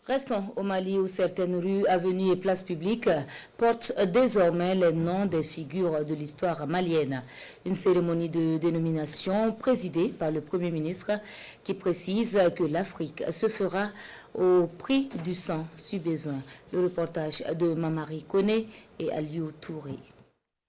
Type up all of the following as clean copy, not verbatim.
Restons au Mali où certaines rues, avenues et places publiques portent désormais les noms des figures de l'histoire malienne. Une cérémonie de dénomination présidée par le Premier ministre qui précise que l'Afrique se fera au prix du sang si besoin. Le reportage de Mamari Kone et Aliou Touré.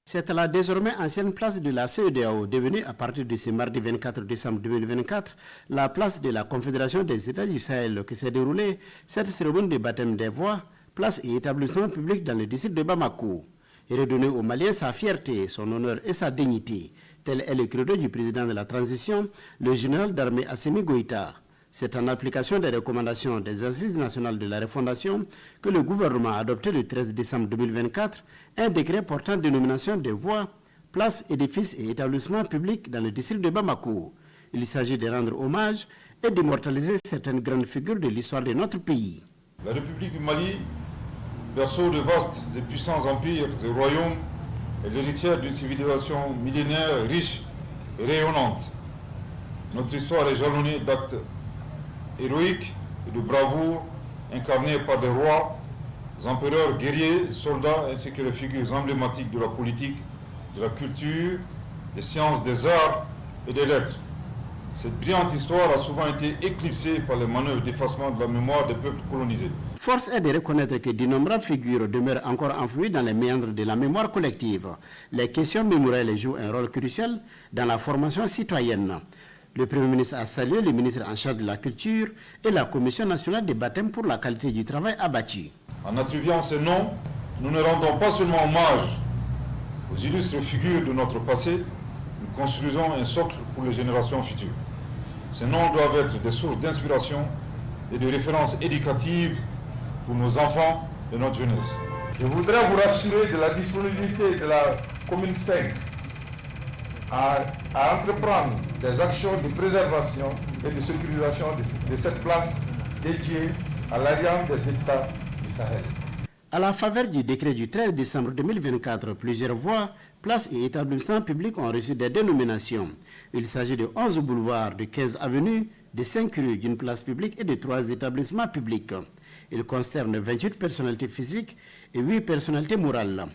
C'est la désormais ancienne place de la CEDEAO, devenue à partir de ce mardi 24 décembre 2024, la place de la Confédération des États du Sahel que s'est déroulée cette cérémonie de baptême des voix, place et établissement public dans le district de Bamako. Et redonner aux Maliens sa fierté, son honneur et sa dignité. Tel est le credo du président de la transition, le général d'armée Assimi Goïta. C'est en application des recommandations des Assises nationales de la refondation que le gouvernement a adopté le 13 décembre 2024 un décret portant dénomination des voies, places, édifices et établissements publics dans le district de Bamako. Il s'agit de rendre hommage et d'immortaliser certaines grandes figures de l'histoire de notre pays. La République du Mali, berceau de vastes et puissants empires et royaumes, est l'héritière d'une civilisation millénaire riche et rayonnante. Notre histoire est jalonnée d'actes héroïques et de bravoure incarnés par des rois, empereurs, guerriers, soldats ainsi que les figures emblématiques de la politique, de la culture, des sciences, des arts et des lettres. Cette brillante histoire a souvent été éclipsée par les manœuvres d'effacement de la mémoire des peuples colonisés. Force est de reconnaître que d'innombrables figures demeurent encore enfouies dans les méandres de la mémoire collective. Les questions mémorielles jouent un rôle crucial dans la formation citoyenne. Le Premier ministre a salué le ministre en charge de la culture et la Commission nationale des baptêmes pour la qualité du travail abattu. En attribuant ces noms, nous ne rendons pas seulement hommage aux illustres figures de notre passé, nous construisons un socle pour les générations futures. Ces noms doivent être des sources d'inspiration et de références éducatives pour nos enfants et notre jeunesse. Je voudrais vous rassurer de la disponibilité de la commune 5 à entreprendre des actions de préservation et de sécurisation de cette place dédiée à l'Alliance des États du Sahel. À la faveur du décret du 13 décembre 2024, plusieurs voies, places et établissements publics ont reçu des dénominations. Il s'agit de 11 boulevards, de 15 avenues, de 5 rues, d'une place publique et de 3 établissements publics. Il concerne 28 personnalités physiques et 8 personnalités morales.